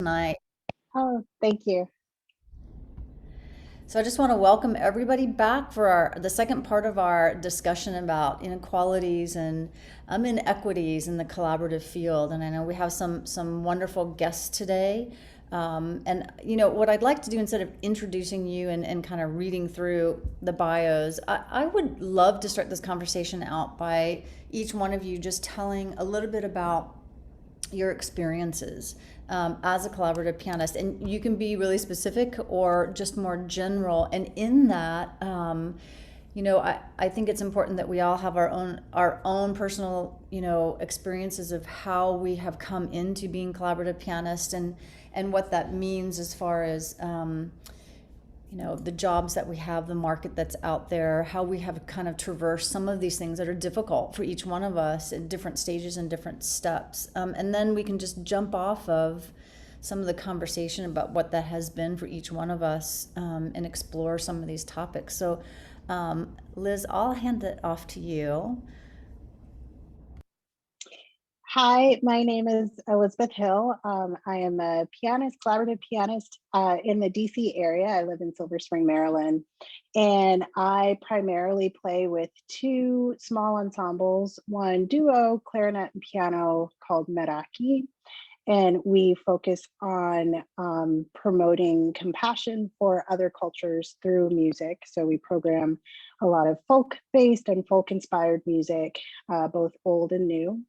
Tonight. Oh, thank you. So I just want to welcome everybody back for the second part of our discussion about inequalities and inequities in the collaborative field. And I know we have some wonderful guests today. And what I'd like to do, instead of introducing you and kind of reading through the bios, I would love to start this conversation out by each one of you just telling a little bit about your experiences as a collaborative pianist. And you can be really specific or just more general. And in that, I think it's important that we all have our own personal, experiences of how we have come into being collaborative pianists and what that means as far as the jobs that we have, the market that's out there, how we have kind of traversed some of these things that are difficult for each one of us in different stages and different steps. And then we can just jump off of some of the conversation about what that has been for each one of us, and explore some of these topics. So, Liz, I'll hand it off to you. Hi, my name is Elizabeth Hill. I am a pianist, collaborative pianist in the DC area. I live in Silver Spring, Maryland, and I primarily play with two small ensembles, one duo, clarinet and piano called Meraki, and we focus on promoting compassion for other cultures through music. So we program a lot of folk-based and folk-inspired music, both old and new.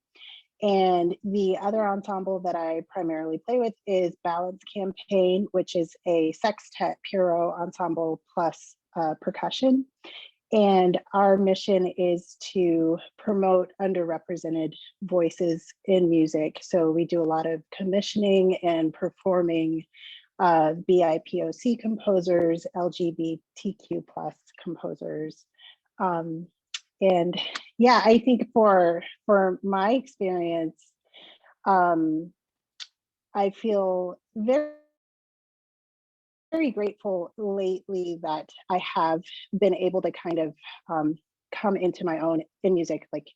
And the other ensemble that I primarily play with is Balance Campaign, which is a sextet Puro ensemble plus percussion. And our mission is to promote underrepresented voices in music. So we do a lot of commissioning and performing BIPOC composers, LGBTQ plus composers. Um, and yeah, I think for my experience, um, I feel very grateful lately that I have been able to kind of come into my own in music, like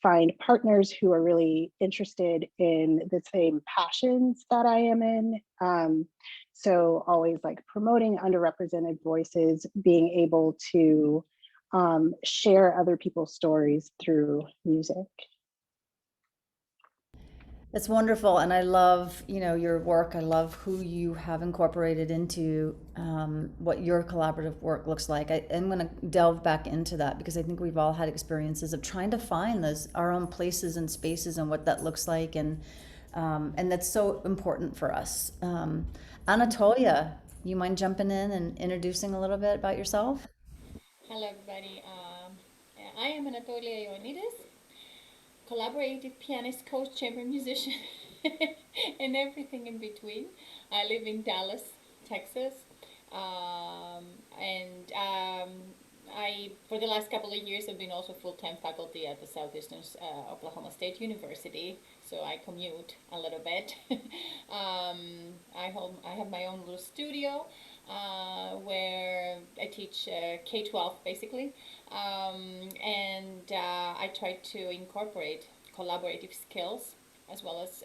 find partners who are really interested in the same passions that I am in. So always like promoting underrepresented voices, being able to share other people's stories through music. It's wonderful, and I love, your work. I love who you have incorporated into what your collaborative work looks like. I'm going to delve back into that because I think we've all had experiences of trying to find those our own places and spaces and what that looks like, and that's so important for us. Anatolia, you mind jumping in and introducing a little bit about yourself? Hello, everybody. I am Anatolia Ioannidis, collaborative pianist, coach, chamber musician, and everything in between. I live in Dallas, Texas, and I, for the last couple of years, have been also full-time faculty at the Southeastern Oklahoma State University. So I commute a little bit. I have my own little studio where I teach K-12 basically, and I try to incorporate collaborative skills as well as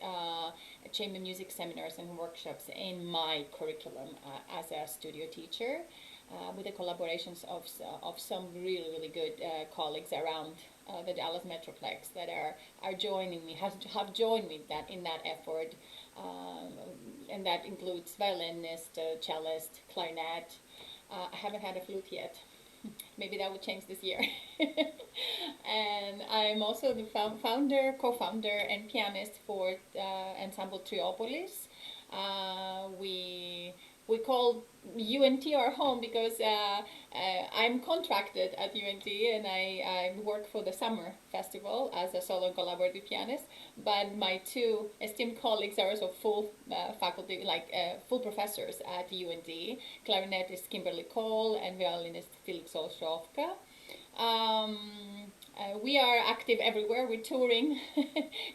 chamber music seminars and workshops in my curriculum as a studio teacher, with the collaborations of some really really good colleagues around the Dallas Metroplex that are joining me, have joined me that in that effort, um, and that includes violinist, cellist, clarinet. I haven't had a flute yet. Maybe that will change this year. And I'm also the founder, co-founder, and pianist for Ensemble Triopolis. We call UNT our home because I'm contracted at UNT, and I work for the summer festival as a solo and collaborative pianist. But my two esteemed colleagues are also full faculty, like full professors at UNT. Clarinetist Kimberly Cole and violinist Felix Olszówka. We are active everywhere. We're touring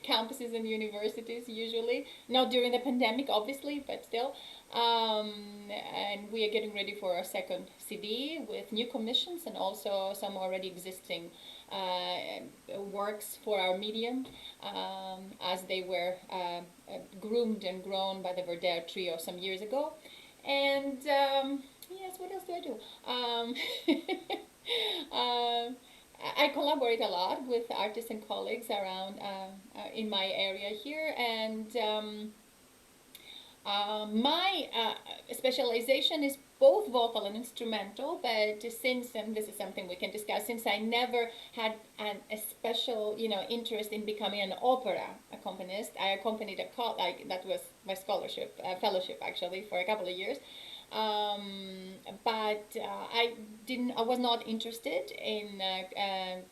campuses and universities usually. Not during the pandemic, obviously, but still. And we are getting ready for our second CD with new commissions and also some already existing works for our medium, as they were groomed and grown by the Verdere trio some years ago. And yes, what else do I do? Um, I collaborate a lot with artists and colleagues around in my area here, and my specialization is both vocal and instrumental, but since, and this is something we can discuss, since I never had a special, interest in becoming an opera accompanist, I accompanied that was my scholarship, fellowship actually, for a couple of years. But I was not interested in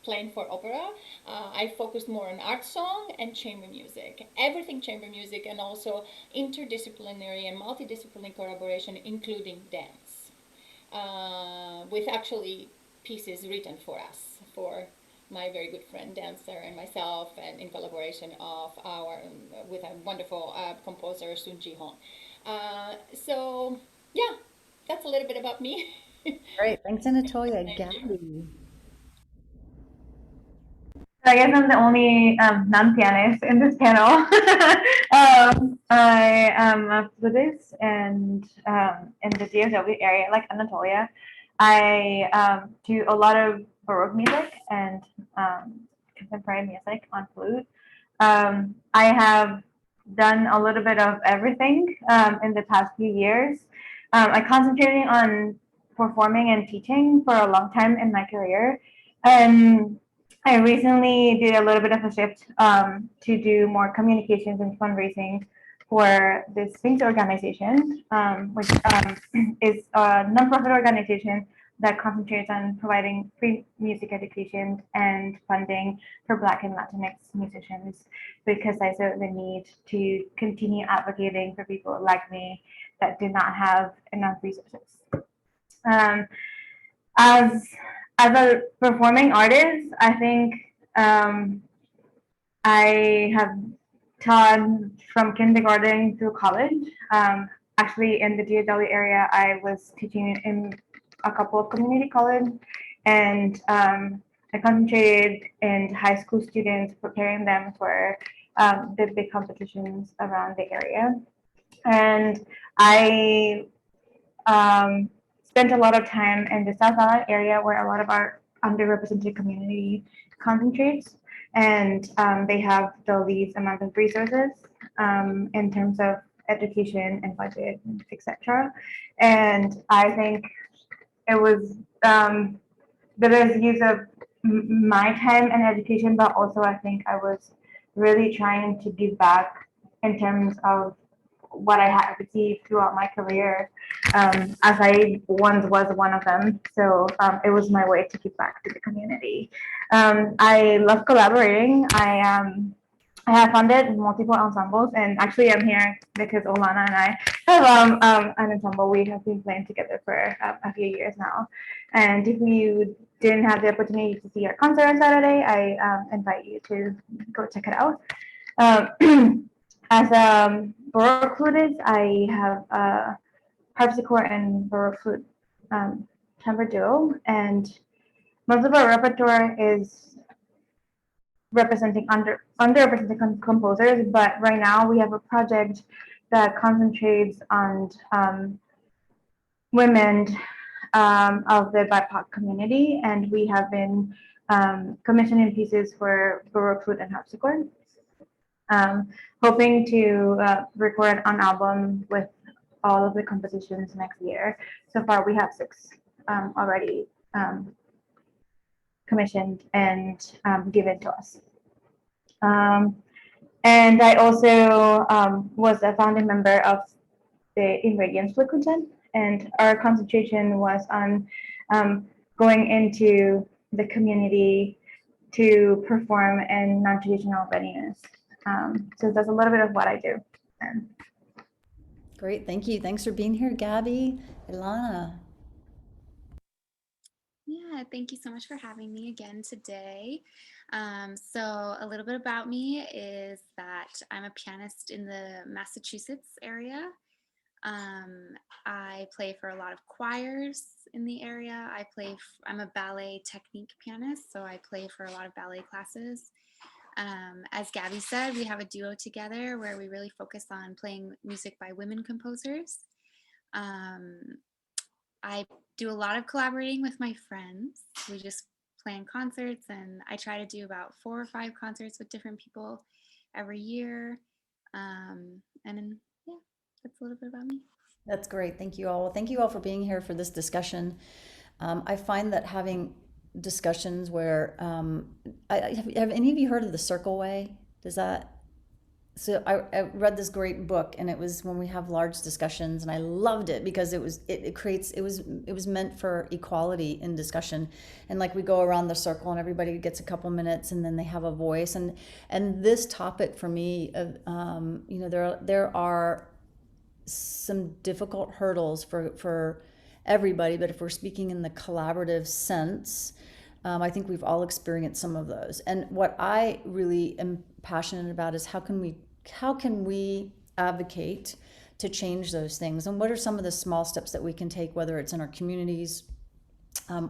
playing for opera. I focused more on art song and chamber music, everything chamber music, and also interdisciplinary and multidisciplinary collaboration, including dance, with actually pieces written for us, for my very good friend dancer and myself, and in collaboration with a wonderful composer Sun Ji Hong. So yeah, that's a little bit about me. Great. Thanks, Anatolia. Thank you. Gabby. So I guess I'm the only non-pianist in this panel. I am a flutist and in the DFW area, like Anatolia. I do a lot of Baroque music and contemporary music on flute. I have done a little bit of everything in the past few years. I concentrated on performing and teaching for a long time in my career. And I recently did a little bit of a shift to do more communications and fundraising for the Sphinx organization, which is a nonprofit organization that concentrates on providing free music education and funding for Black and Latinx musicians, because I saw the need to continue advocating for people like me that do not have enough resources. Um, as a performing artist, I think I have taught from kindergarten through college. Actually, in the DFW area, I was teaching in a couple of community colleges, and I concentrated in high school students, preparing them for the big competitions around the area. And I spent a lot of time in the South Island area, where a lot of our underrepresented community concentrates, and they have the least amount of resources in terms of education and budget, etc. And I think it was the best use of my time and education, but also I think I was really trying to give back in terms of what I had received throughout my career, as I once was one of them. So it was my way to give back to the community. I love collaborating. I have funded multiple ensembles, and actually I'm here because Olana and I have an ensemble. We have been playing together for a few years now. And if you didn't have the opportunity to see our concert on Saturday, I invite you to go check it out. As a Baroque flutist, I have a harpsichord and Baroque flute chamber duo, and most of our repertoire is representing underrepresented composers. But right now we have a project that concentrates on women of the BIPOC community, and we have been commissioning pieces for Baroque flute and harpsichord. Hoping to record an album with all of the compositions next year. So far, we have 6 already commissioned and given to us. And I also was a founding member of the Ingredients Flute Quintet, and our concentration was on going into the community to perform in non-traditional venues. So that's a little bit of what I do. Great. Thank you. Thanks for being here, Gabby. Ilana. Yeah, thank you so much for having me again today. So a little bit about me is that I'm a pianist in the Massachusetts area. I play for a lot of choirs in the area. I'm a ballet technique pianist, so I play for a lot of ballet classes. As Gabby said, we have a duo together where we really focus on playing music by women composers. I do a lot of collaborating with my friends. We just plan concerts, and I try to do about 4 or 5 concerts with different people every year. And then, yeah, that's a little bit about me. That's great. Thank you all. Well, thank you all for being here for this discussion. I find that having discussions where have any of you heard of the Circle Way? Does that so I read this great book, and it was when we have large discussions, and I loved it because it was meant for equality in discussion, and like we go around the circle and everybody gets a couple minutes and then they have a voice, and this topic for me of there are some difficult hurdles for everybody, but if we're speaking in the collaborative sense, I think we've all experienced some of those. And what I really am passionate about is how can we advocate to change those things, and what are some of the small steps that we can take, whether it's in our communities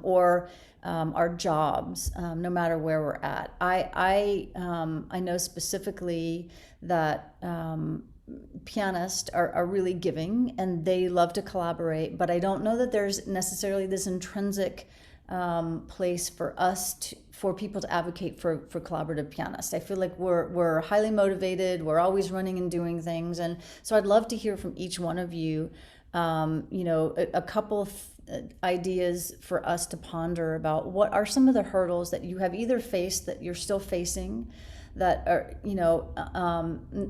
or our jobs, no matter where we're at. I know specifically that pianists are really giving and they love to collaborate, but I don't know that there's necessarily this intrinsic place for people to advocate for collaborative pianists. I feel like we're highly motivated, we're always running and doing things, and so I'd love to hear from each one of you, a couple of ideas for us to ponder about what are some of the hurdles that you have either faced, that you're still facing, that are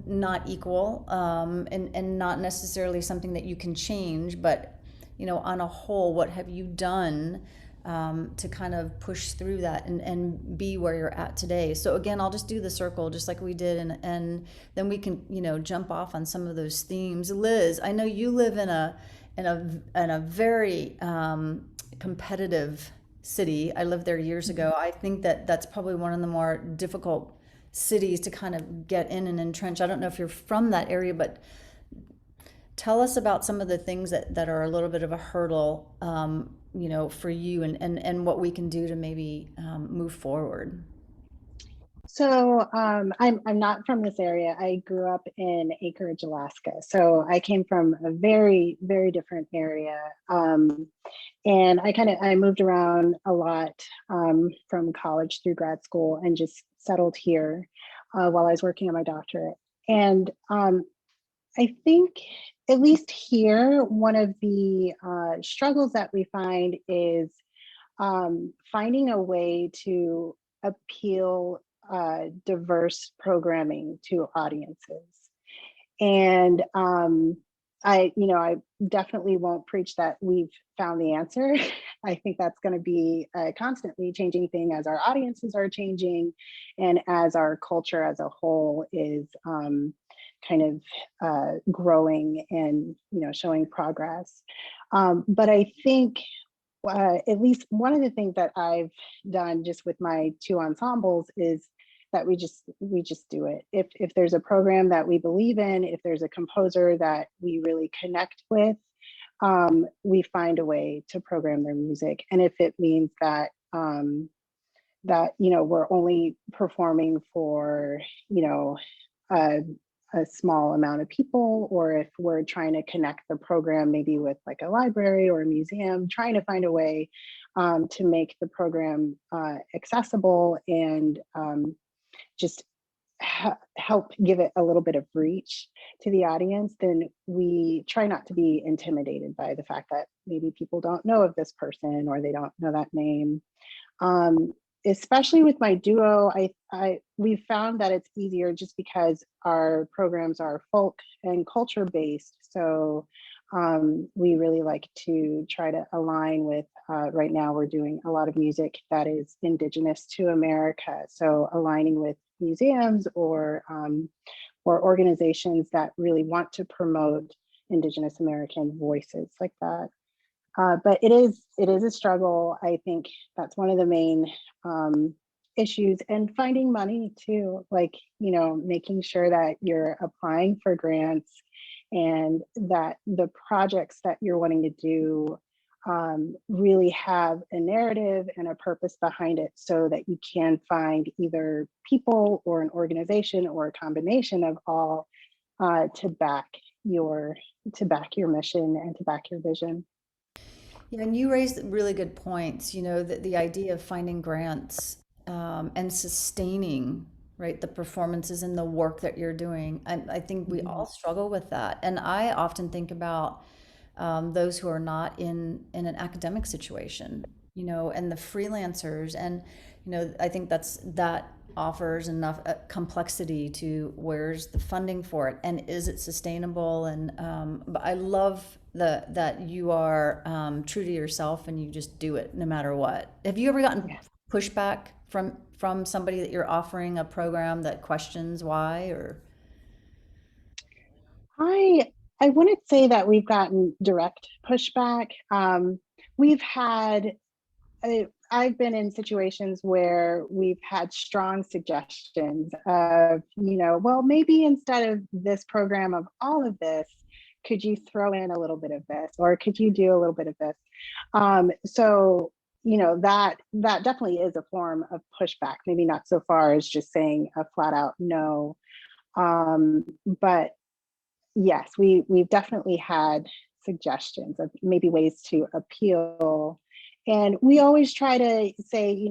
not equal, and not necessarily something that you can change, but on a whole, what have you done to kind of push through that and be where you're at today. So again, I'll just do the circle just like we did, and then we can jump off on some of those themes. Liz, I know you live in a very competitive city. I lived there years ago. I think that's probably one of the more difficult cities to kind of get in and entrench. I don't know if you're from that area, but tell us about some of the things that are a little bit of a hurdle, for you, and what we can do to maybe move forward. So I'm not from this area. I grew up in Anchorage, Alaska. So I came from a very, very different area. And I moved around a lot from college through grad school and just settled here while I was working on my doctorate. And I think, at least here, one of the struggles that we find is finding a way to appeal diverse programming to audiences. And I definitely won't preach that we've found the answer. I think that's going to be a constantly changing thing as our audiences are changing and as our culture as a whole is kind of growing and showing progress. But I think at least one of the things that I've done just with my 2 ensembles is that we just do it. If there's a program that we believe in, if there's a composer that we really connect with, we find a way to program their music. And if it means that we're only performing for a small amount of people, or if we're trying to connect the program maybe with like a library or a museum, trying to find a way to make the program accessible and just help give it a little bit of reach to the audience, then we try not to be intimidated by the fact that maybe people don't know of this person or they don't know that name. Especially with my duo, we found that it's easier just because our programs are folk and culture based. So we really like to try to align with, right now we're doing a lot of music that is indigenous to America. So aligning with museums or organizations that really want to promote Indigenous American voices like that. But it is a struggle. I think that's one of the main issues, and finding money too, like, making sure that you're applying for grants and that the projects that you're wanting to do really have a narrative and a purpose behind it, so that you can find either people or an organization or a combination of all to back your mission and to back your vision. Yeah, and you raised really good points. The idea of finding grants and sustaining, right, the performances and the work that you're doing. I think we all struggle with that. And I often think about those who are not in an academic situation, and the freelancers. And, I think that offers enough complexity to where's the funding for it and is it sustainable? And but I love that you are true to yourself and you just do it no matter what. Have you ever gotten Yes. pushback from somebody that you're offering a program that questions why? Or I wouldn't say that we've gotten direct pushback. We've had I've been in situations where we've had strong suggestions of, well, maybe instead of this program of all of this, could you throw in a little bit of this, or could you do a little bit of this? So, that definitely is a form of pushback. Maybe not so far as just saying a flat out no, but yes, we've definitely had suggestions of maybe ways to appeal, and we always try to say,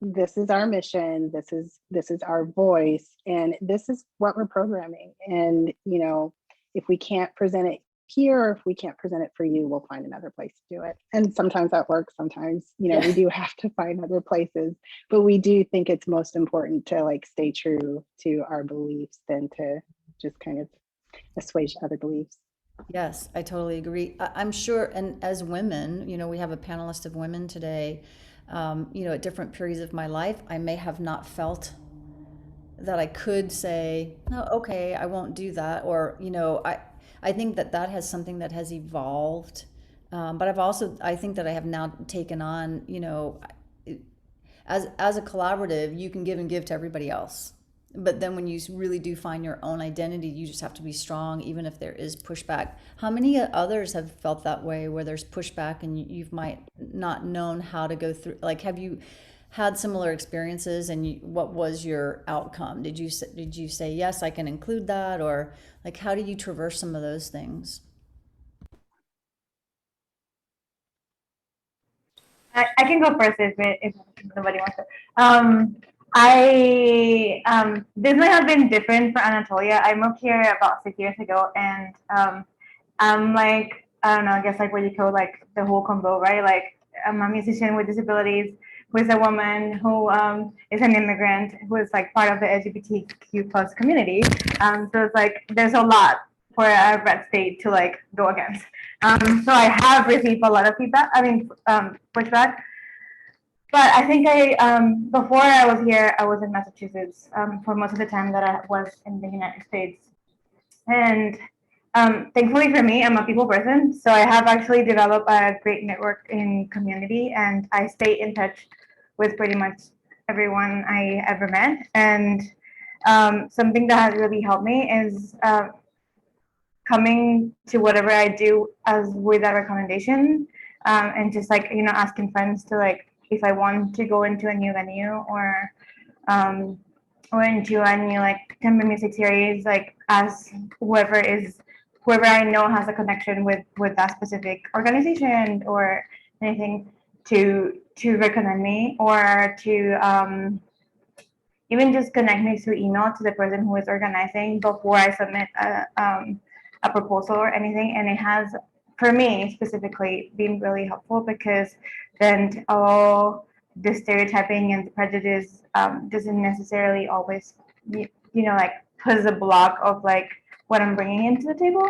this is our mission, this is our voice, and this is what we're programming. And if we can't present it here, or if we can't present it for you, we'll find another place to do it. And sometimes that works. Sometimes yeah, we do have to find other places, but we do think it's most important to stay true to our beliefs than to just kind of assuage other beliefs. yes, I totally agree. I'm sure, and as women, we have a panelist of women today. At different periods of my life, I may have not felt that I could say, no, okay, I won't do that. Or, I think that has something that has evolved. But I think that I have now taken on, as a collaborative, you can give and give to everybody else. But then when you really do find your own identity, you just have to be strong, even if there is pushback. How many others have felt that way, where there's pushback and you've might not known how to go through? Like, have you had similar experiences, and what was your outcome? Did you say yes, I can include that, or like how do you traverse some of those things? I can go first if nobody wants to. This might have been different for Anatolia. I moved here about 6 years ago, and I'm like, I don't know, I guess like what you call like the whole combo, right? Like I'm a musician with disabilities, who is a woman, who is an immigrant, who is like part of the LGBTQ plus community. So it's like there's a lot for a red state to like go against. So I have received a lot of feedback. I mean, pushback. But I think before I was here, I was in Massachusetts for most of the time that I was in the United States. And thankfully for me, I'm a people person. So I have actually developed a great network in community, and I stay in touch with pretty much everyone I ever met. And something that has really helped me is coming to whatever I do as with a recommendation, and just like asking friends to like if I want to go into a new venue um, or into a new like chamber music series, like as whoever I know has a connection with that specific organization or anything to recommend me, or to even just connect me through email to the person who is organizing before I submit a proposal or anything. And it has, for me specifically, been really helpful, because then all the stereotyping and the prejudice doesn't necessarily always, like put a block of like what I'm bringing into the table.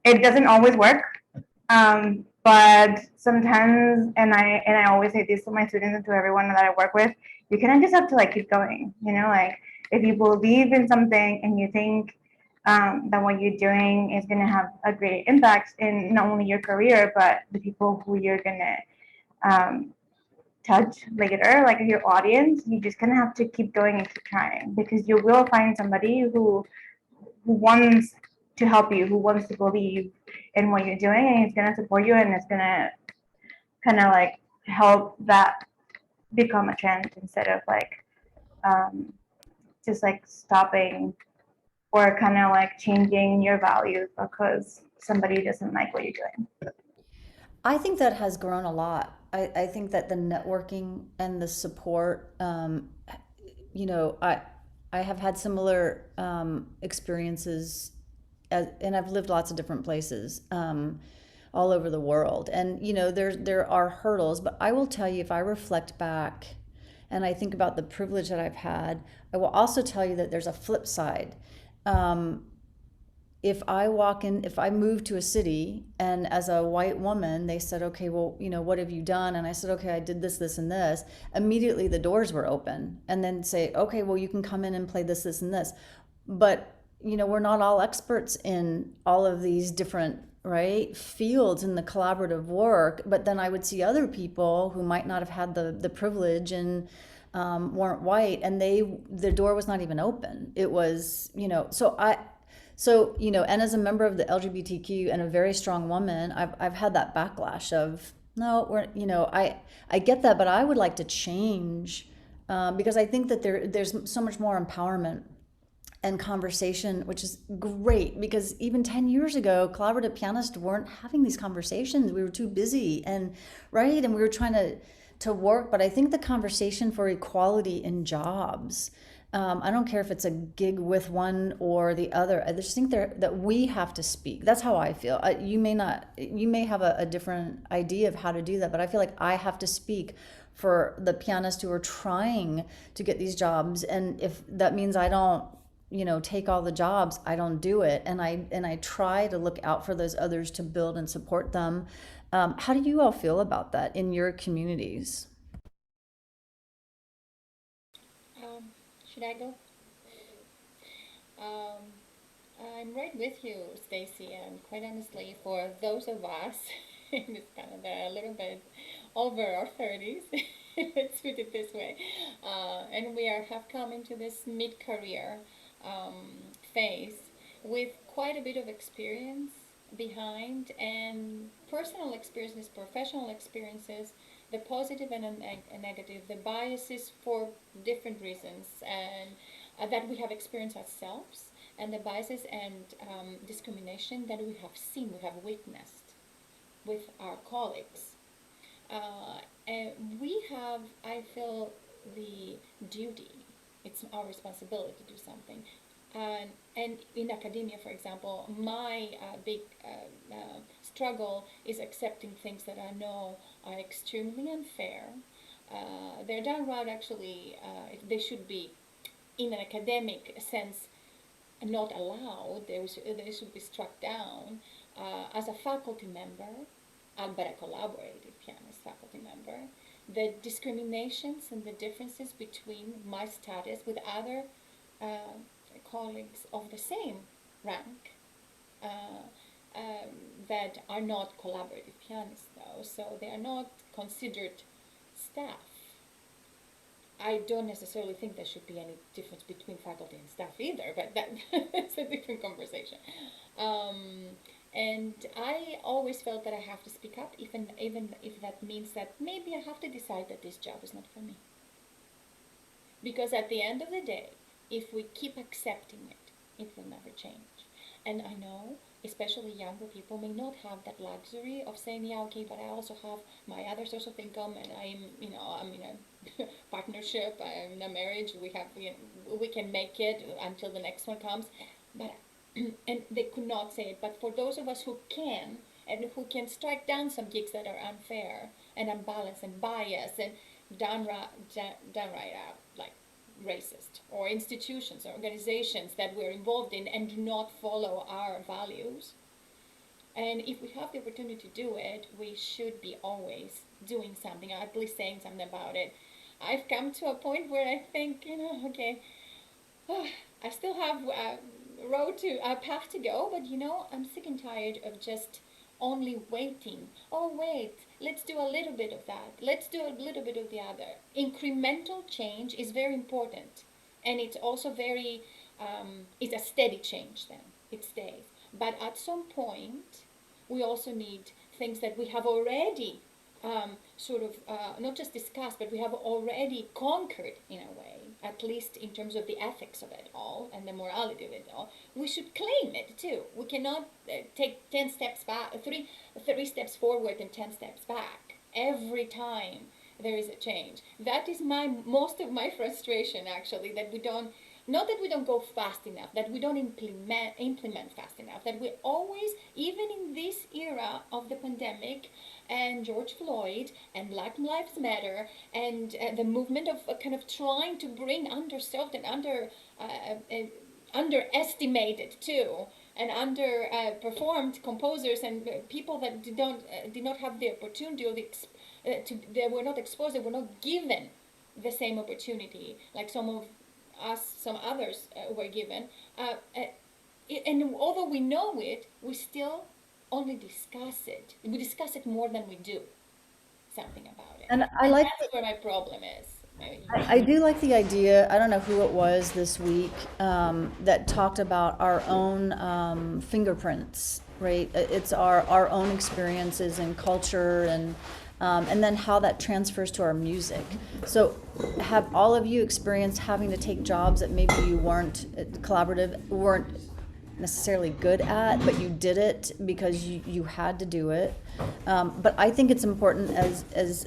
It doesn't always work, but sometimes, and I always say this to my students and to everyone that I work with, you kind of just have to like keep going. Like if you believe in something and you think that what you're doing is going to have a great impact in not only your career but the people who you're going to touch later, like your audience, you just kind of have to keep going and keep trying, because you will find somebody who wants to help you, who wants to believe in what you're doing, and it's gonna support you, and it's gonna kind of like help that become a trend instead of like just like stopping or kind of like changing your values because somebody doesn't like what you're doing. I think that has grown a lot. I think that the networking and the support, you know, I have had similar experiences, and I've lived lots of different places, all over the world. And you know, there are hurdles, but I will tell you, if I reflect back, and I think about the privilege that I've had, I will also tell you that there's a flip side. Um, if I move to a city and as a white woman, they said, okay, well, you know, what have you done? And I said, okay, I did this, this, and this. Immediately the doors were open and then say, okay, well, you can come in and play this, this, and this. But, you know, we're not all experts in all of these different, right, fields in the collaborative work. But then I would see other people who might not have had the privilege and weren't white, and the door was not even open. It was, you know, so, you know, and as a member of the LGBTQ and a very strong woman, I've had that backlash of, no, we're, you know, I get that, but I would like to change, because I think that there's so much more empowerment and conversation, which is great, because even 10 years ago, collaborative pianists weren't having these conversations. We were too busy and, right, and we were trying to work. But I think the conversation for equality in jobs, I don't care if it's a gig with one or the other. I just think that we have to speak. That's how I feel. You may not, you may have a different idea of how to do that, but I feel like I have to speak for the pianists who are trying to get these jobs. And if that means I don't, you know, take all the jobs, I don't do it. And I try to look out for those others to build and support them. How do you all feel about that in your communities? Should I go? Um, I'm right with you, Stacy, and quite honestly, for those of us in this kind of a little bit over our 30s, let's put it this way, and have come into this mid-career phase with quite a bit of experience behind, and personal experiences, professional experiences, the positive and a negative, the biases for different reasons, and that we have experienced ourselves, and the biases and discrimination that we have seen, we have witnessed with our colleagues. And we have, I feel, the duty, it's our responsibility to do something. And in academia, for example, my big struggle is accepting things that I know are extremely unfair. They're downright, actually, they should be, in an academic sense, not allowed. They should be struck down. As a faculty member, but a collaborative pianist faculty member, the discriminations and the differences between my status with other uh, colleagues of the same rank, uh, that are not collaborative pianists, though, so they are not considered staff. I don't necessarily think there should be any difference between faculty and staff either, but that's a different conversation. Um, and I always felt that I have to speak up, even if that means that maybe I have to decide that this job is not for me. Because at the end of the day, if we keep accepting it, it will never change. And I know, especially younger people, may not have that luxury of saying, yeah, okay, but I also have my other source of income, and I'm in a partnership, I'm in a marriage, we can make it until the next one comes. But and they could not say it. But for those of us who can, and who can strike down some gigs that are unfair and unbalanced and biased and downright out, like racist, or institutions or organizations that we're involved in and do not follow our values. And if we have the opportunity to do it, we should be always doing something, or at least saying something about it. I've come to a point where I think, okay, I still have a path to go, but I'm sick and tired of just only waiting. Oh, wait, let's do a little bit of that. Let's do a little bit of the other. Incremental change is very important, and it's also very, it's a steady change then. It stays. But at some point, we also need things that we have already sort of not just discussed, but we have already conquered in a way, at least in terms of the ethics of it all and the morality of it all. We should claim it too. We cannot take 10 steps back, three steps forward and 10 steps back every time there is a change. That is most of my frustration, actually, that we don't, not that we don't go fast enough, that we don't implement fast enough, that we always, even in this era of the pandemic and George Floyd and Black Lives Matter and the movement of kind of trying to bring underserved and underestimated too, and underperformed composers and people that did not have the opportunity or they were not exposed, they were not given the same opportunity like some of us, some others were given. And although we know it, we still only discuss it. We discuss it more than we do something about it. And I And like that's where my problem is. I do like the idea. I don't know who it was this week that talked about our own fingerprints, right? It's our own experiences and culture, and then how that transfers to our music. So, have all of you experienced having to take jobs that maybe you weren't necessarily good at, but you did it because you had to do it. But I think it's important as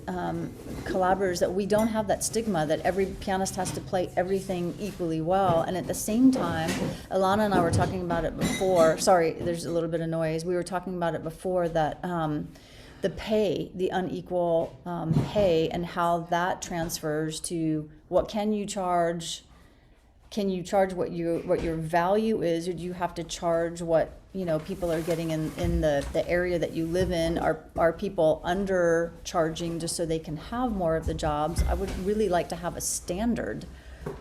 collaborators that we don't have that stigma that every pianist has to play everything equally well. And at the same time, Alana and I were talking about it before. Sorry, there's a little bit of noise. We were talking about it before that the pay, the unequal pay, and how that transfers to what can you charge. Can you charge what your value is, or do you have to charge what people are getting in the area that you live in? Are people undercharging just so they can have more of the jobs? I would really like to have a standard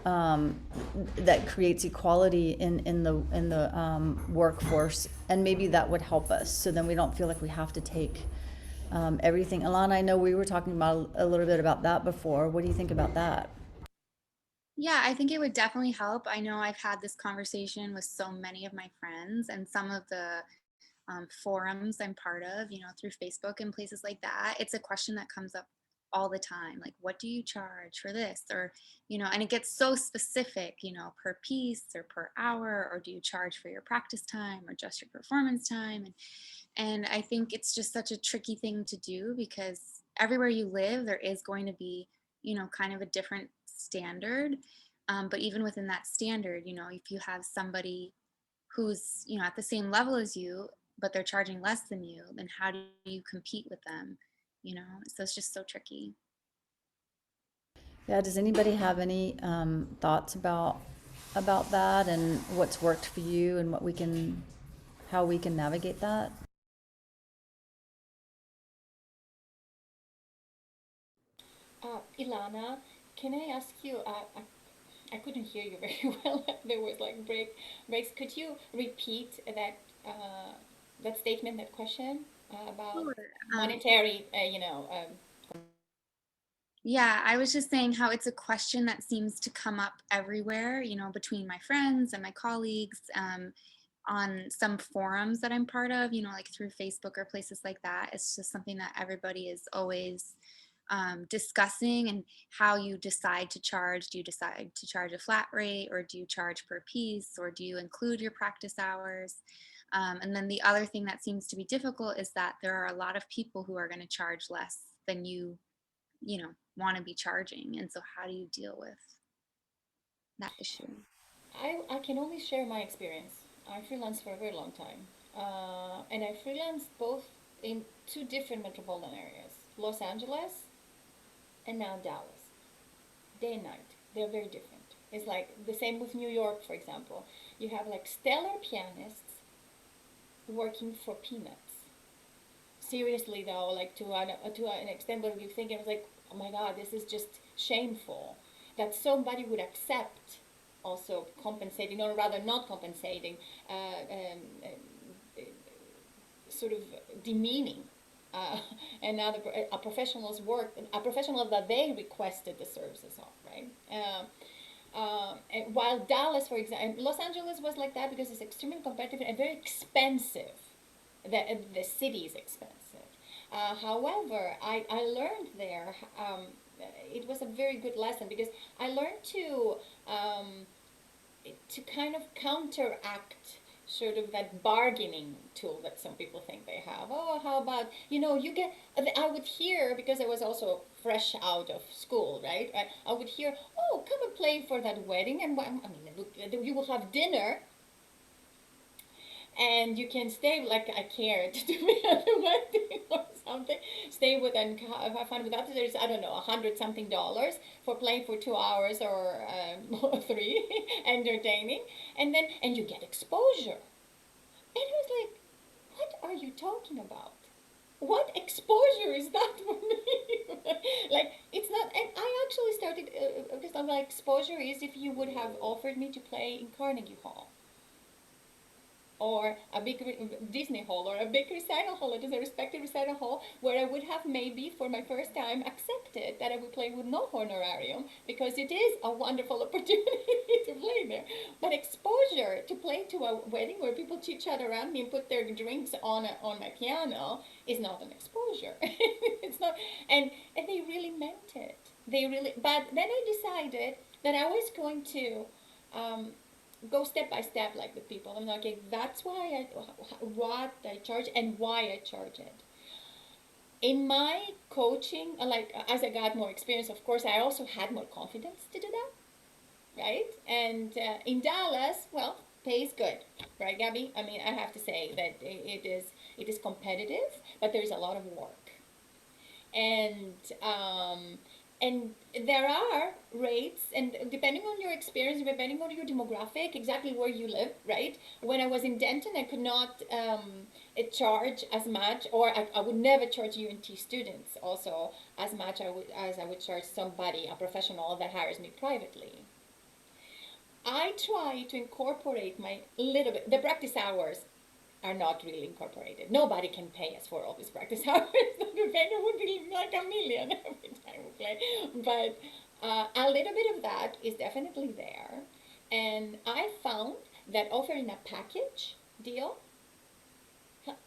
that creates equality in the workforce, and maybe that would help us. So then we don't feel like we have to take everything. Alana, I know we were talking about a little bit about that before. What do you think about that? Yeah, I think it would definitely help. I know I've had this conversation with so many of my friends, and some of the forums I'm part of, through Facebook and places like that. It's a question that comes up all the time. Like, what do you charge for this? Or, and it gets so specific, per piece or per hour, or do you charge for your practice time or just your performance time? And I think it's just such a tricky thing to do because everywhere you live, there is going to be, kind of a different standard. But even within that standard, if you have somebody who's, at the same level as you, but they're charging less than you, then how do you compete with them? So it's just so tricky. Yeah, does anybody have any thoughts about that and what's worked for you and how we can navigate that? Ilana, can I ask you? I couldn't hear you very well. There was like breaks. Could you repeat that statement, that question about Sure. Um, monetary? yeah, I was just saying how it's a question that seems to come up everywhere, between my friends and my colleagues, on some forums that I'm part of, like through Facebook or places like that. It's just something that everybody is always discussing, and how you decide to charge. Do you decide to charge a flat rate, or do you charge per piece, or do you include your practice hours? And then the other thing that seems to be difficult is that there are a lot of people who are going to charge less than you want to be charging. And so how do you deal with that issue? I can only share my experience. I freelanced for a very long time, and I freelanced both in two different metropolitan areas: Los Angeles and now Dallas. Day and night, they're very different. It's like the same with New York, for example. You have like stellar pianists working for peanuts. Seriously though, like to an extent where you think it was like, oh my God, this is just shameful that somebody would accept also compensating, or rather not compensating, sort of demeaning uh, another a professional's work, a professional that they requested the services of, right? And while Dallas, for example, Los Angeles was like that because it's extremely competitive and very expensive. The city is expensive. However, I learned there. It was a very good lesson because I learned um, to kind of counteract sort of that bargaining tool that some people think they have. Oh, how about, you get, I would hear, because I was also fresh out of school, right? I would hear, oh, come and play for that wedding. And I mean, you will have dinner and you can stay like I cared to be at the wedding or something. Stay with and have fun with others. There's I don't know $100 something for playing for 2 hours or three, entertaining, and you get exposure. And I was like, what are you talking about? What exposure is that for me? Like it's not. And I actually started because I'm like exposure is if you would have offered me to play in Carnegie Hall or a big Disney hall or a big recital hall. It is a respected recital hall where I would have maybe for my first time accepted that I would play with no honorarium because it is a wonderful opportunity to play there. But exposure to play to a wedding where people chit chat around me and put their drinks on my piano is not an exposure. It's not, and they really meant it. They really. But then I decided that I was going to. Go step by step like with people. I'm like, okay, that's what I charge and why I charge it. In my coaching, like as I got more experience, of course, I also had more confidence to do that, right? And in Dallas, well, pay is good, right, Gabby? I mean, I have to say that it is competitive, but there's a lot of work. and um, and there are rates, and depending on your experience, depending on your demographic, exactly where you live, right? When I was in Denton, I could not charge as much, or I would never charge UNT students also as much as I would charge somebody, a professional that hires me privately. I try to incorporate my little bit, the practice hours are not really incorporated. Nobody can pay us for all these practice hours. The payment would be like a million every time we play. But a little bit of that is definitely there. And I found that offering a package deal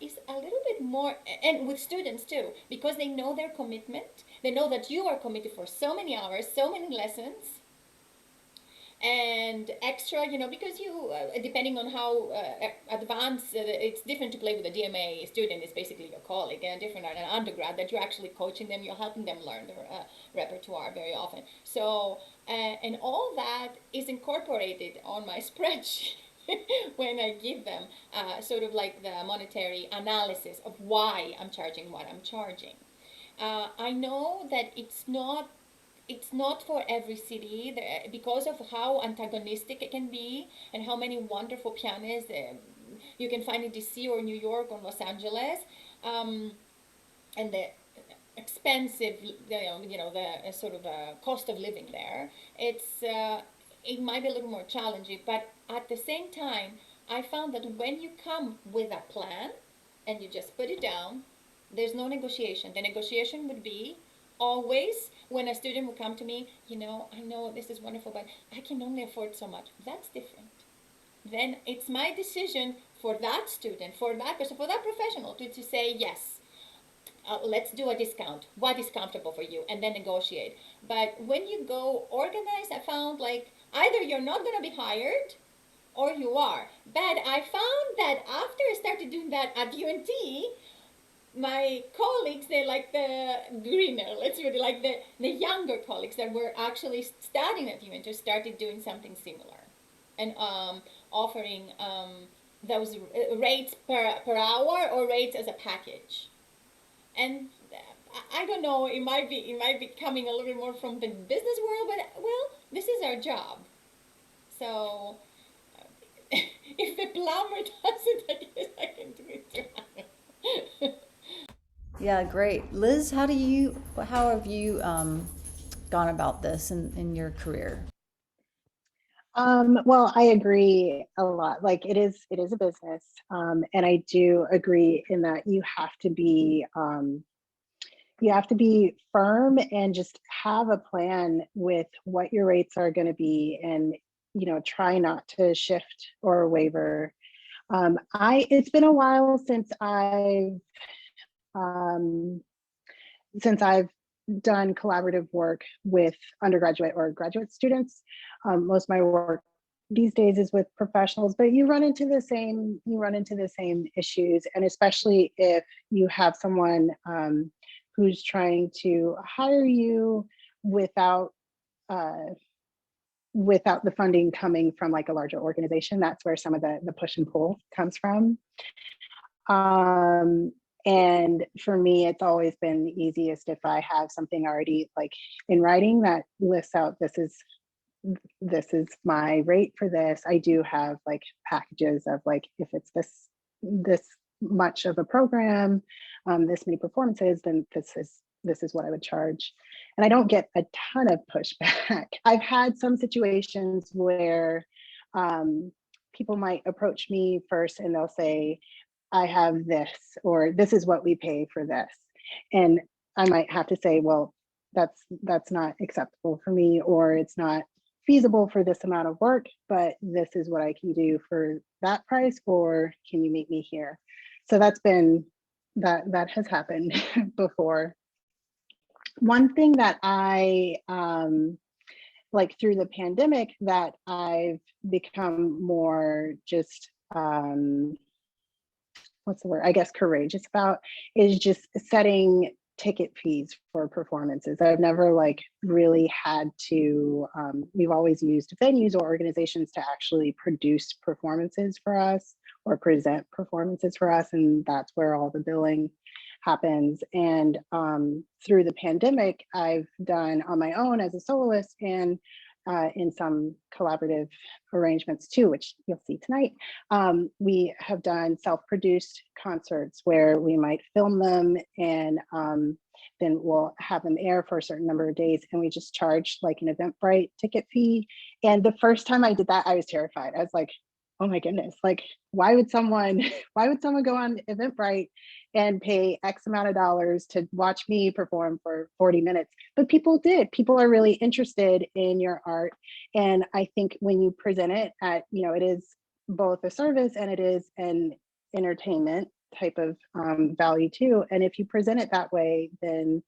is a little bit more, and with students too, because they know their commitment. They know that you are committed for so many hours, so many lessons, and extra, because you, depending on how advanced, it's different to play with a DMA student, is basically your colleague, and different than an undergrad that you're actually coaching them, you're helping them learn their repertoire very often. So, and all that is incorporated on my spreadsheet. When I give them sort of like the monetary analysis of why I'm charging what I'm charging. I know that it's not for every city because of how antagonistic it can be and how many wonderful pianists you can find in DC or New York or Los Angeles, and the expensive, the sort of cost of living there. It might be a little more challenging, but at the same time, I found that when you come with a plan and you just put it down, there's no negotiation. The negotiation would be always when a student would come to me, I know this is wonderful, but I can only afford so much. That's different. Then it's my decision for that student, for that person, for that professional to say yes. Let's do a discount. What is comfortable for you? And then negotiate. But when you go organized, I found like either you're not going to be hired or you are. But I found that after I started doing that at UNT, my colleagues, they like the greener, let's really like the younger colleagues that were actually studying at UNT started doing something similar and offering those rates per hour or rates as a package. And I don't know, it might be coming a little bit more from the business world, but well, this is our job. So if the plumber does it, I guess I can do it too. Yeah, great. Liz, how have you gone about this in your career? Well, I agree a lot. Like it is a business, and I do agree in that you have to be you have to be firm and just have a plan with what your rates are going to be, and try not to shift or waver. It's been a while um, since I've done collaborative work with undergraduate or graduate students. Most of my work these days is with professionals, but you run into the same issues, and especially if you have someone who's trying to hire you without without the funding coming from like a larger organization. That's where some of the push and pull comes from. And for me, it's always been the easiest if I have something already like in writing that lists out, this is my rate for this. I do have like packages of like, if it's this much of a program, this many performances, then this is what I would charge. And I don't get a ton of pushback. I've had some situations where people might approach me first and they'll say, I have this, or this is what we pay for this. And I might have to say, well, that's not acceptable for me, or it's not feasible for this amount of work, but this is what I can do for that price, or can you meet me here? So that has happened before. One thing that I like through the pandemic that I've become more just what's the word? I guess courageous about is just setting ticket fees for performances. I've never like really had to, we've always used venues or organizations to actually produce performances for us or present performances for us. And that's where all the billing happens. And through the pandemic, I've done on my own as a soloist and in some collaborative arrangements too, which you'll see tonight. We have done self-produced concerts where we might film them and then we'll have them air for a certain number of days, and we just charge like an Eventbrite ticket fee. And the first time I did that, I was terrified. I was like, oh my goodness, like why would someone go on Eventbrite and pay X amount of dollars to watch me perform for 40 minutes? But people did. People are really interested in your art. And I think when you present it at, it is both a service and it is an entertainment type of value too. And if you present it that way, then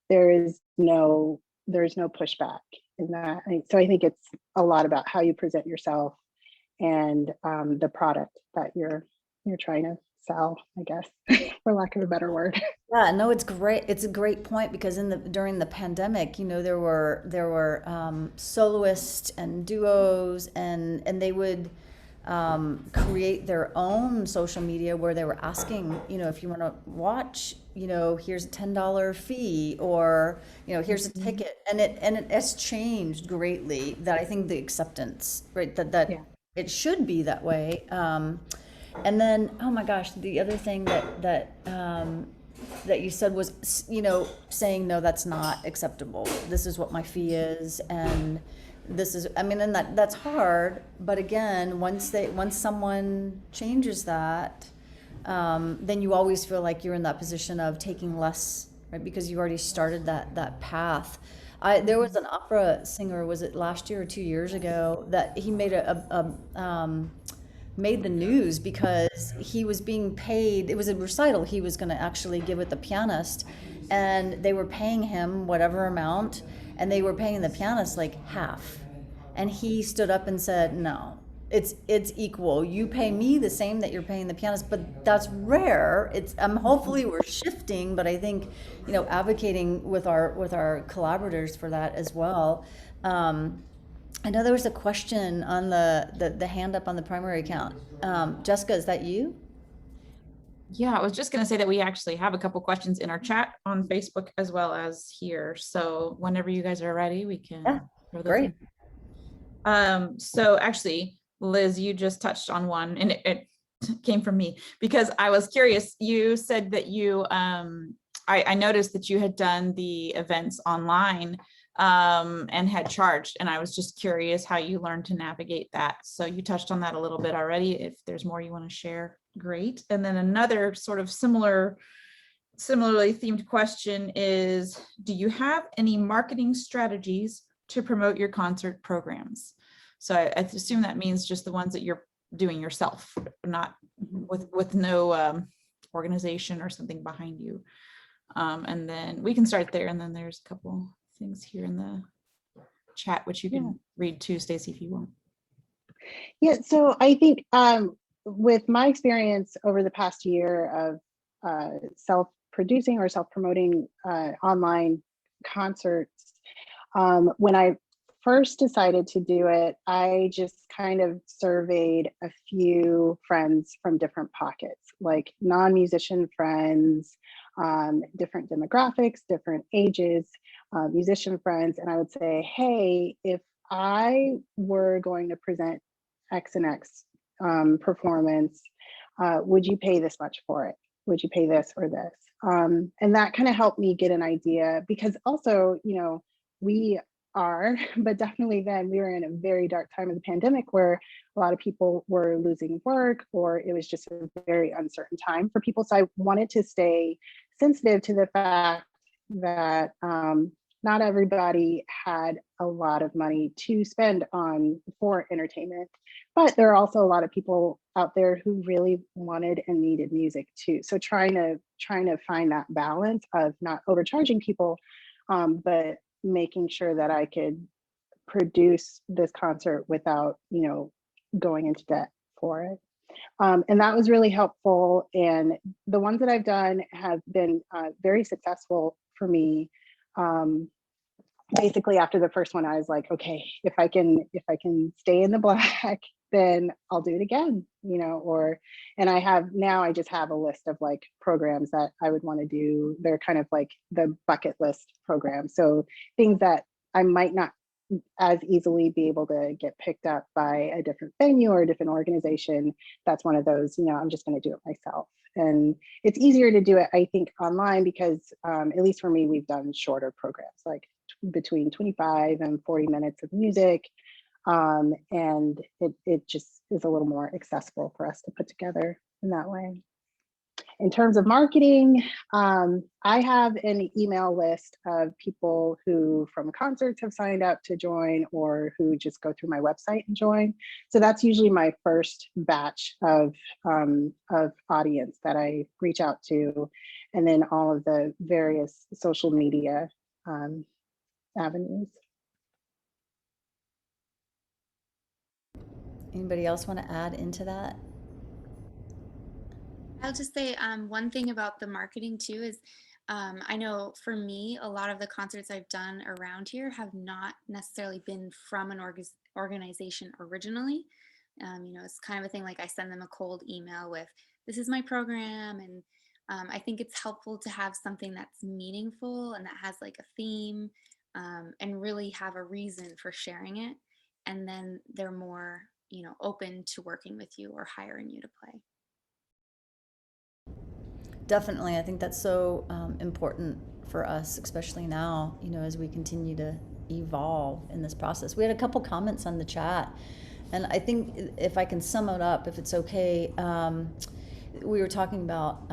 there's no pushback in that. So I think it's a lot about how you present yourself and the product that you're trying to sell, I guess, for lack of a better word. Yeah, no, it's great. It's a great point because during the pandemic, there were soloists and duos, and they would create their own social media where they were asking, if you want to watch, here's a $10 fee, or here's a ticket, and it has changed greatly. That I think the acceptance, right, that Yeah. it should be that way. And then, oh my gosh, the other thing that you said was, saying, no, that's not acceptable. This is what my fee is, and this is, I mean, and that's hard. But again, once someone changes that, then you always feel like you're in that position of taking less, right? Because you already started that path. There was an opera singer, was it last year or 2 years ago, that he made the news because he was being paid. It was a recital he was going to actually give with the pianist, and they were paying him whatever amount, and they were paying the pianist like half. And he stood up and said, "No, it's equal. You pay me the same that you're paying the pianist." But that's rare. It's hopefully we're shifting, but I think advocating with our collaborators for that as well. I know there was a question on the hand up on the primary account. Jessica, is that you? Yeah, I was just going to say that we actually have a couple questions in our chat on Facebook as well as here. So whenever you guys are ready, we can throw those Great. in. So actually, Liz, you just touched on one, and it came from me because I was curious. You said that I noticed that you had done the events online and had charged, and I was just curious how you learned to navigate that. So you touched on that a little bit already. If there's more you want to share, great. And then another sort of similar similarly themed question is, do you have any marketing strategies to promote your concert programs? So I assume that means just the ones that you're doing yourself, not with no organization or something behind you. And then we can start there. And then there's a couple things here in the chat, which you can read too, Stacy, if you want. Yeah, so I think with my experience over the past year of self-producing or self-promoting online concerts, when I first decided to do it, I just kind of surveyed a few friends from different pockets, like non-musician friends, different demographics, different ages, musician friends. And I would say, hey, if I were going to present X and X performance, would you pay this much for it? Would you pay this or this? And that kind of helped me get an idea, because also, you know, we are, but definitely then we were in a very dark time of the pandemic where a lot of people were losing work, or it was just a very uncertain time for people. So I wanted to stay sensitive to the fact that not everybody had a lot of money to spend on for entertainment, but there are also a lot of people out there who really wanted and needed music too. So trying to find that balance of not overcharging people, but making sure that I could produce this concert without, you know, going into debt for it. And that was really helpful. And the ones that I've done have been very successful for me. Basically after the first one, I was like, okay, if I can stay in the black, then I'll do it again, you know, and I just have a list of like programs that I would want to do. They're kind of like the bucket list programs. So things that I might not as easily be able to get picked up by a different venue or a different organization. That's one of those, you know, I'm just going to do it myself. And it's easier to do it, I think, online, because at least for me, we've done shorter programs, like between 25 and 40 minutes of music. And it just is a little more accessible for us to put together in that way. In terms of marketing, I have an email list of people who from concerts have signed up to join, or who just go through my website and join. So that's usually my first batch of audience that I reach out to, and then all of the various social media avenues. Anybody else want to add into that? I'll just say one thing about the marketing too is I know for me, a lot of the concerts I've done around here have not necessarily been from an organization originally. You know, it's kind of a thing like I send them a cold email with, this is my program. And I think it's helpful to have something that's meaningful and that has like a theme, and really have a reason for sharing it. And then they're more, you know, open to working with you or hiring you to play. Definitely, I think that's so important for us, especially now, you know, as we continue to evolve in this process. We had a couple comments on the chat, and I think if I can sum it up, if it's okay, we were talking about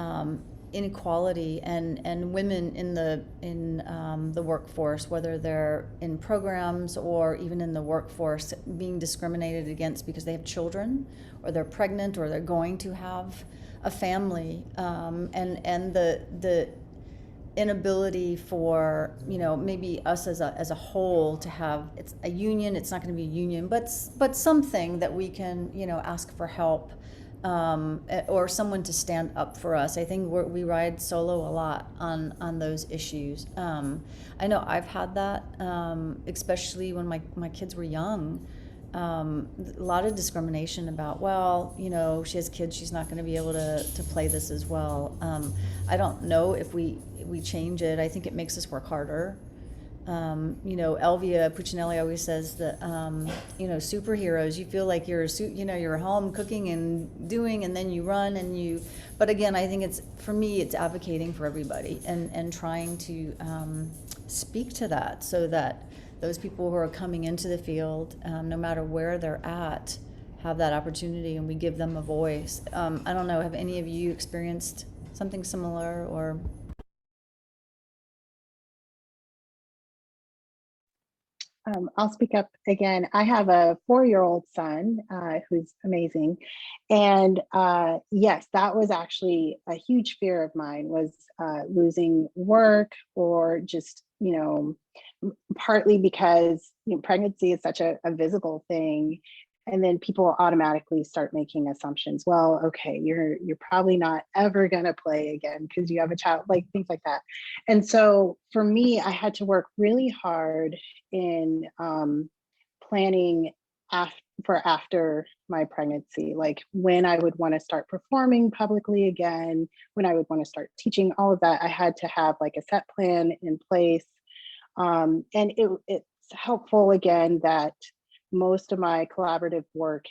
inequality and women in the workforce, whether they're in programs or even in the workforce, being discriminated against because they have children, or they're pregnant, or they're going to have a family, and the inability for, you know, maybe us as a whole to have, it's a union, it's not going to be a union, but something that we can, you know, ask for help, or someone to stand up for us. I think we ride solo a lot on those issues. I know I've had that, especially when my kids were young. A lot of discrimination about, well, you know, she has kids, she's not going to be able to play this as well. I don't know if we change it. I think it makes us work harder. You know, Elvia Puccinelli always says that, you know, superheroes, you feel like you're home cooking and doing, and then you run and but again, I think for me, it's advocating for everybody and trying to speak to that, so that those people who are coming into the field, no matter where they're at, have that opportunity, and we give them a voice. I don't know, have any of you experienced something similar, or? I'll speak up again. I have a 4-year-old son who's amazing. And yes, that was actually a huge fear of mine, was losing work, or just, partly because pregnancy is such a visible thing. And then people automatically start making assumptions. Well, okay, you're probably not ever gonna play again because you have a child, like things like that. And so for me, I had to work really hard in planning for after my pregnancy, like when I would want to start performing publicly again, when I would want to start teaching, all of that. I had to have like a set plan in place. And it's helpful again that most of my collaborative work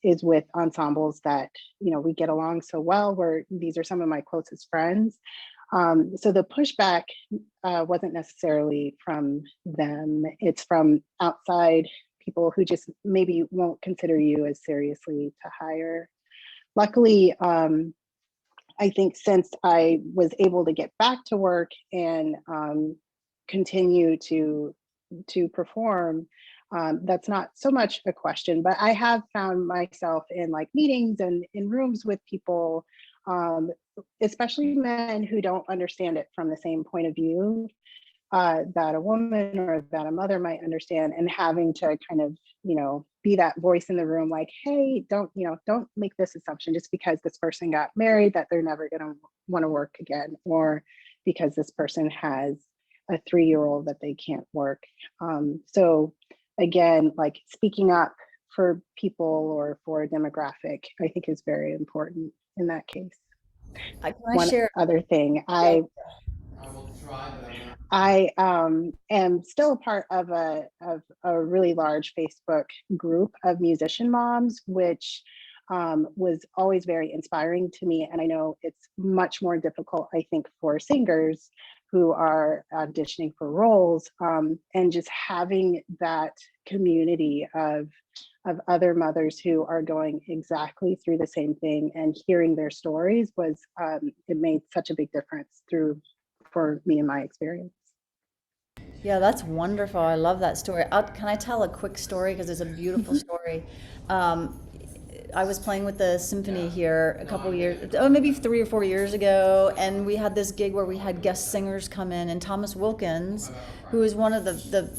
is with ensembles that we get along so well, where these are some of my closest friends. So the pushback wasn't necessarily from them. It's from outside people who just maybe won't consider you as seriously to hire. Luckily, I think since I was able to get back to work and continue to perform, that's not so much a question. But I have found myself in like meetings and in rooms with people, especially men who don't understand it from the same point of view that a woman or that a mother might understand, and having to kind of be that voice in the room, like, hey, don't make this assumption just because this person got married that they're never going to want to work again, or because this person has a 3-year-old that they can't work. So again, like speaking up for people or for a demographic, I think is very important in that case. Can I One share? other thing, I am still a part of a really large Facebook group of musician moms, which was always very inspiring to me. And I know it's much more difficult, I think, for singers who are auditioning for roles, and just having that community of other mothers who are going exactly through the same thing, and hearing their stories was it made such a big difference for me and my experience. Yeah, that's wonderful. I love that story. Can I tell a quick story? Because it's a beautiful story. Um, I was playing with the symphony here a couple years, oh, maybe 3 or 4 years ago, and we had this gig where we had guest singers come in, and Thomas Wilkins, who is one of the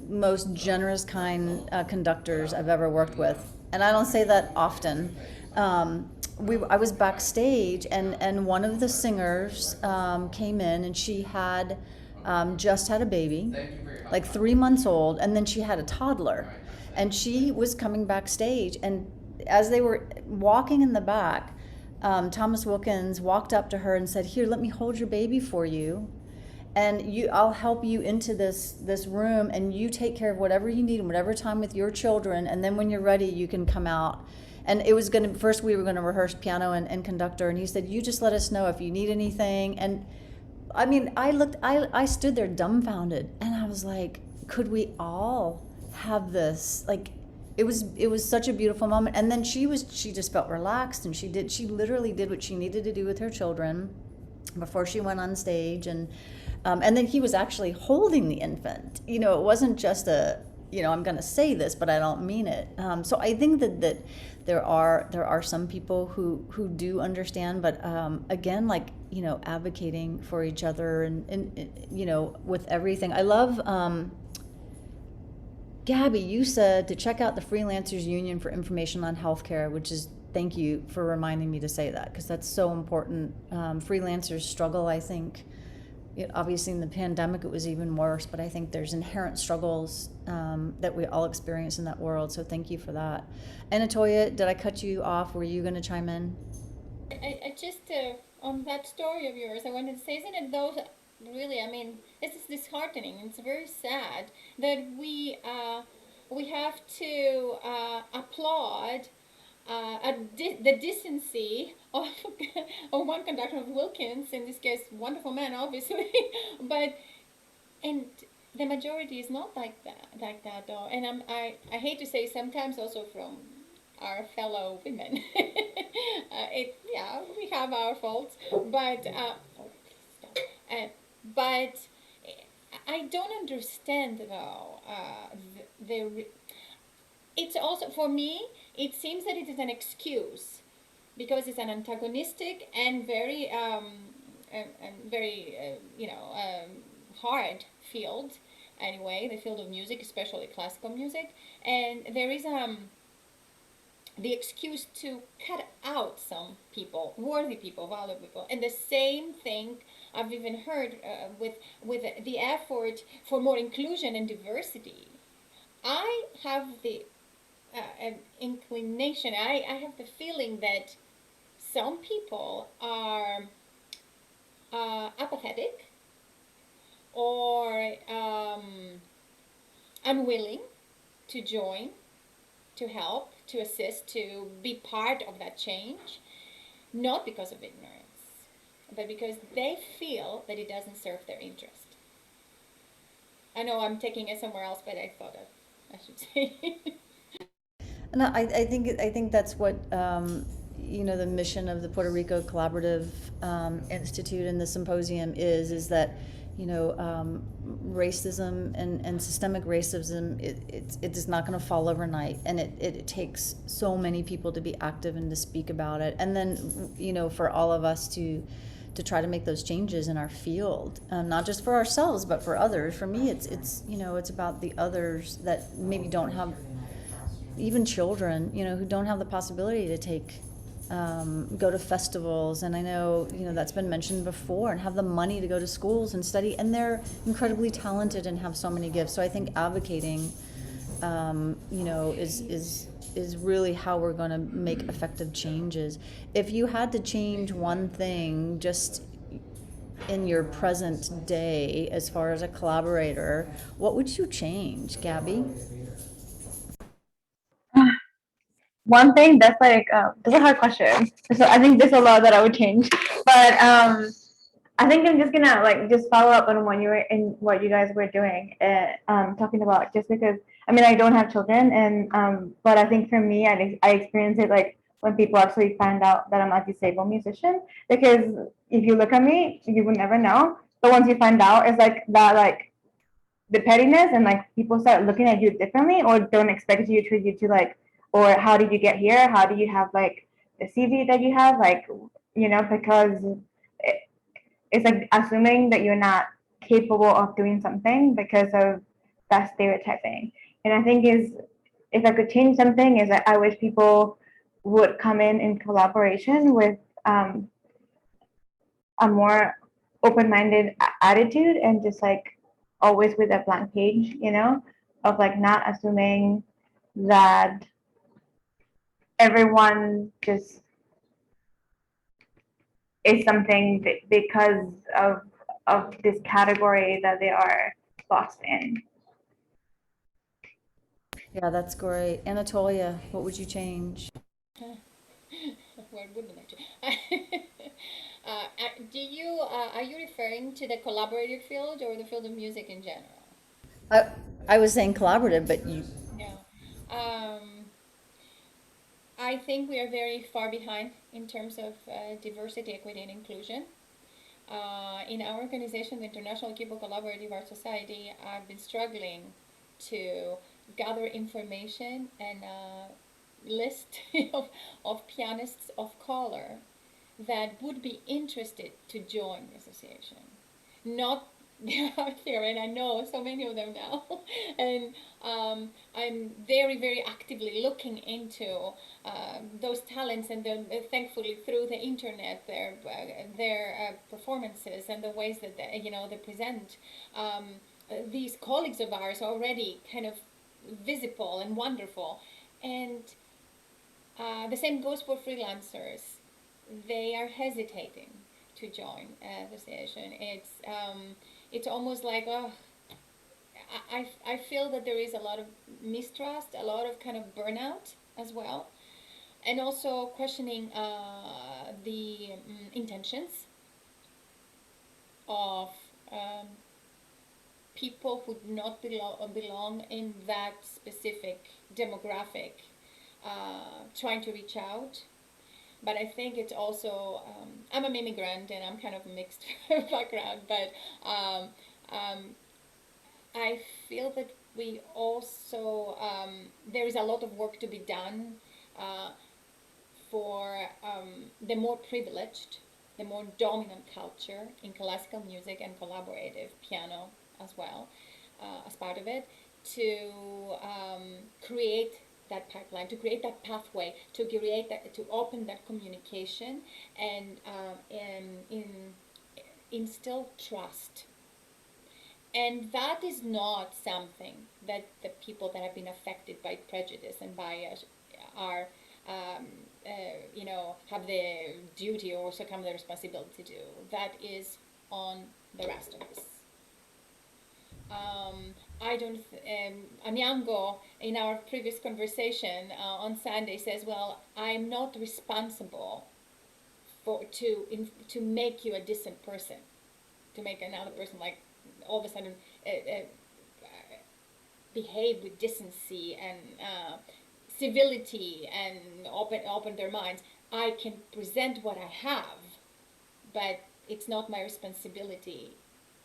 most generous, kind conductors I've ever worked with, and I don't say that often. I was backstage, and one of the singers came in, and she had just had a baby, like 3 months old, and then she had a toddler, and she was coming backstage, and as they were walking in the back, Thomas Wilkins walked up to her and said, "Here, let me hold your baby for you, and I'll help you into this room, and you take care of whatever you need and whatever time with your children, and then when you're ready you can come out." And it was going to, first we were going to rehearse piano and conductor, and he said, "You just let us know if you need anything." And I mean, I stood there dumbfounded, and I was like, could we all have this? Like, it was such a beautiful moment. And then she just felt relaxed, and she literally did what she needed to do with her children before she went on stage. And then he was actually holding the infant. It wasn't just I'm going to say this, but I don't mean it. So I think that there are some people who do understand, but again, like, advocating for each other, and with everything. I love, Gabby, you said to check out the Freelancers Union for information on healthcare, which is, thank you for reminding me to say that, because that's so important. Freelancers struggle, I think. Obviously, in the pandemic, it was even worse, but I think there's inherent struggles that we all experience in that world. So thank you for that. And Atoya, did I cut you off? Were you going to chime in? I just on that story of yours, I wanted to say, isn't it though? Really, I mean, it's disheartening. It's very sad that we have to applaud the decency of of one conductor, of Wilkins, in this case, wonderful man, obviously, but and the majority is not like that though. And I hate to say, sometimes also from our fellow women, we have our faults, but oh, please stop. But I don't understand though it's also for me it seems that it is an excuse because it's an antagonistic and very and very hard field anyway, the field of music, especially classical music, and there is the excuse to cut out some people, worthy people, valuable people. And the same thing I've even heard with the effort for more inclusion and diversity. I have the inclination, I have the feeling that some people are apathetic or unwilling to join, to help, to assist, to be part of that change, not because of ignorance, but because they feel that it doesn't serve their interest. I know I'm taking it somewhere else, but I thought I should say. And I think that's what the mission of the Puerto Rico Collaborative Institute and the symposium is that racism and systemic racism it is not going to fall overnight, and it takes so many people to be active and to speak about it, and then for all of us to try to make those changes in our field, not just for ourselves but for others. For me, it's about the others that maybe don't have, even children, who don't have the possibility to go to festivals. And I know, that's been mentioned before, and have the money to go to schools and study. And they're incredibly talented and have so many gifts. So I think advocating, is really how we're going to make effective changes. If you had to change one thing just in your present day as far as a collaborator, what would you change, Gabby? One thing that's that's a hard question. So I think there's a lot that I would change, but I think I'm just gonna just follow up on what you guys were doing, talking about, just because I mean I don't have children, and but I think for me I experienced it when people actually find out that I'm a disabled musician, because if you look at me you would never know, but once you find out, it's that the pettiness, and people start looking at you differently, or don't expect you to treat you to or how did you get here, how do you have the CV that you have, because it, it's assuming that you're not capable of doing something because of that stereotyping. And I think is, if I could change something, is that I wish people would come in collaboration with a more open-minded attitude, and just always with a blank page, of not assuming that everyone just is something because of this category that they are boxed in. Yeah, that's great. Anatolia, what would you change? Where wouldn't I? Are you referring to the collaborative field or the field of music in general? I, I was saying collaborative, but you. No. Um, I think we are very far behind in terms of diversity, equity, and inclusion. In our organization, the International Cuban Collaborative Art Society, I've been struggling to gather information and list of pianists of color that would be interested to join the association. Not out there, and I know so many of them now. And I'm very, very actively looking into those talents, and then thankfully through the internet, their performances and the ways that they present. These colleagues of ours are already kind of visible and wonderful, and the same goes for freelancers. They are hesitating to join the association. It's almost like, oh, I feel that there is a lot of mistrust, a lot of kind of burnout as well, and also questioning the intentions of um, people who do not belong in that specific demographic, trying to reach out. But I think it's also, I'm an immigrant and I'm kind of mixed background, but um, I feel that we also, there is a lot of work to be done uh, for the more privileged, the more dominant culture in classical music and collaborative piano as well, as part of it, to create that pipeline, to create that pathway, to create that, to open that communication, and instill trust. And that is not something that the people that have been affected by prejudice and bias are, um, have the duty or also come the responsibility to do. That is on the rest of us. I don't. Anyango, in our previous conversation on Sunday, says, "Well, I'm not responsible to make you a decent person, to make another person like all of a sudden behave with decency and civility and open their minds. I can present what I have, but it's not my responsibility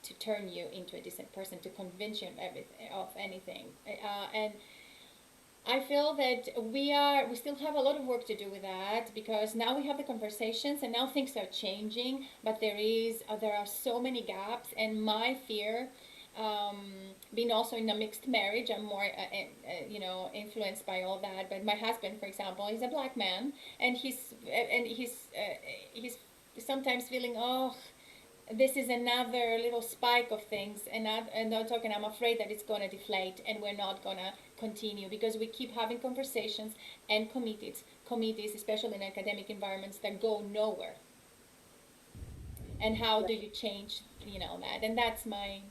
to turn you into a decent person, to convince you of anything." And I feel that we still have a lot of work to do with that, because now we have the conversations and now things are changing, but there are so many gaps. And my fear, being also in a mixed marriage, I'm more influenced by all that. But my husband, for example, he's a black man, and he's sometimes feeling, oh, this is another little spike of things, and not talking. I'm afraid that it's going to deflate, and we're not going to continue, because we keep having conversations and committees, especially in academic environments, that go nowhere. And how do you change, that? And that's my.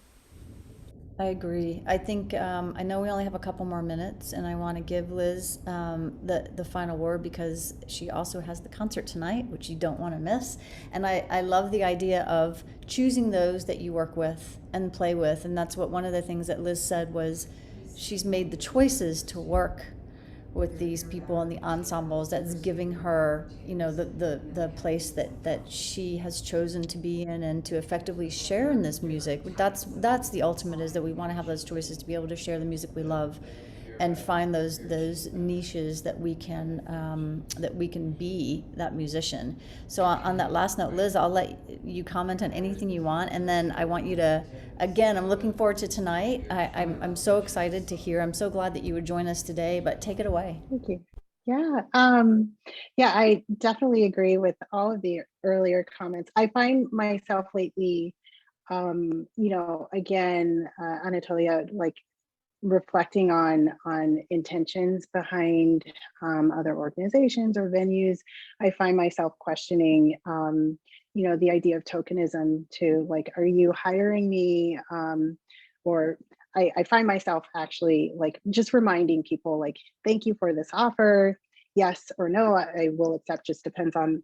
I agree. I think I know we only have a couple more minutes, and I want to give Liz the final word, because she also has the concert tonight, which you don't want to miss. And I love the idea of choosing those that you work with and play with, and that's what one of the things that Liz said was she's made the choices to work with these people in the ensembles. That's giving her, the place that she has chosen to be in and to effectively share in this music. That's the ultimate, is that we want to have those choices to be able to share the music we love and find those niches that we can be that musician. So on that last note, Liz, I'll let you comment on anything you want, and then I want you to, again, I'm looking forward to tonight. I'm so excited to hear. I'm so glad that you would join us today, but take it away. Thank you. Yeah, yeah, I definitely agree with all of the earlier comments. I find myself lately, again, Anatolia, like reflecting on intentions behind other organizations or venues. I find myself questioning, the idea of tokenism too. Like, are you hiring me? Or I find myself actually like just reminding people, like, thank you for this offer. Yes or no, I will accept, just depends on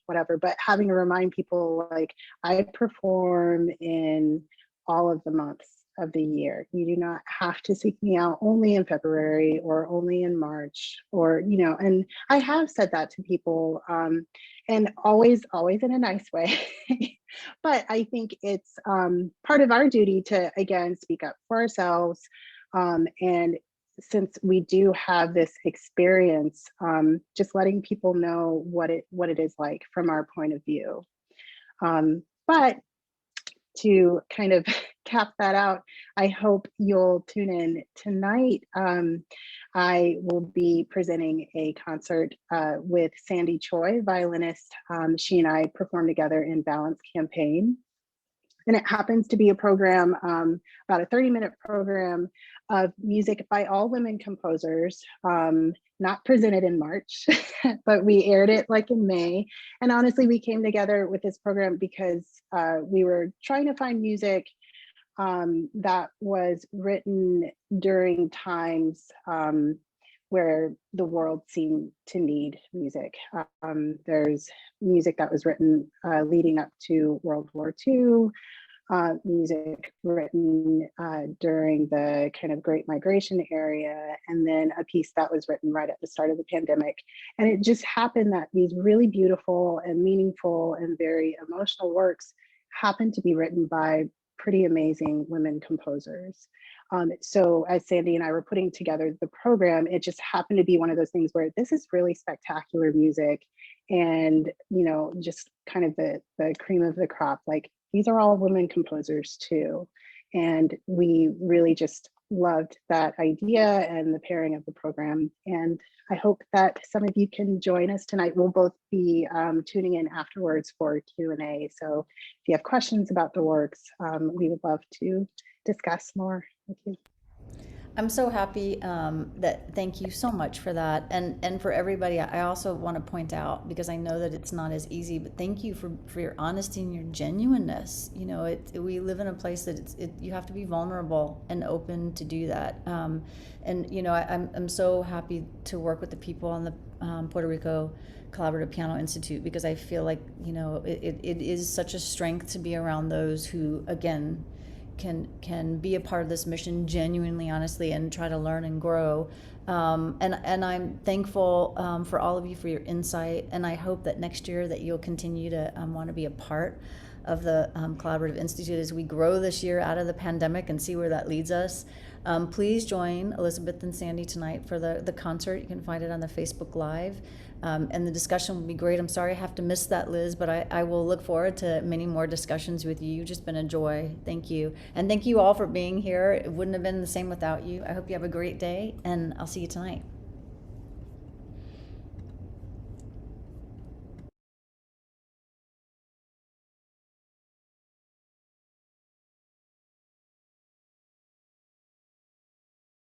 whatever. But having to remind people, like, I perform in all of the months of the year. You do not have to seek me out only in February or only in March, or, and I have said that to people, and always in a nice way. But I think it's part of our duty to, again, speak up for ourselves. And since we do have this experience, just letting people know what it is like from our point of view. But to kind of cap that out, I hope you'll tune in tonight. I will be presenting a concert with Sandy Choi, violinist. She and I performed together in Balance Campaign. And it happens to be a program, about a 30-minute program of music by all women composers, not presented in March, but we aired it like in May. And honestly, we came together with this program because we were trying to find music that was written during times where the world seemed to need music. There's music that was written leading up to World War II, music written during the kind of Great Migration area, and then a piece that was written right at the start of the pandemic. And it just happened that these really beautiful and meaningful and very emotional works happened to be written by pretty amazing women composers. So as Sandy and I were putting together the program, it just happened to be one of those things where this is really spectacular music, and just kind of the cream of the crop. Like, these are all women composers too, and we really just loved that idea and the pairing of the program. And I hope that some of you can join us tonight. We'll both be tuning in afterwards for Q&A. So if you have questions about the works, we would love to discuss more with you. I'm so happy thank you so much for that. And for everybody, I also want to point out, because I know that it's not as easy, but thank you for your honesty and your genuineness. We live in a place that you have to be vulnerable and open to do that. I'm so happy to work with the people on the Puerto Rico Collaborative Piano Institute, because I feel like, it is such a strength to be around those who, again, can be a part of this mission genuinely, honestly, and try to learn and grow. And I'm thankful for all of you for your insight, and I hope that next year that you'll continue to want to be a part of the Collaborative Institute as we grow this year out of the pandemic and see where that leads us. Please join Elizabeth and Sandy tonight for the concert. You can find it on the Facebook Live. And the discussion will be great. I'm sorry I have to miss that, Liz, but I will look forward to many more discussions with you. You've just been a joy. Thank you. And thank you all for being here. It wouldn't have been the same without you. I hope you have a great day, and I'll see you tonight.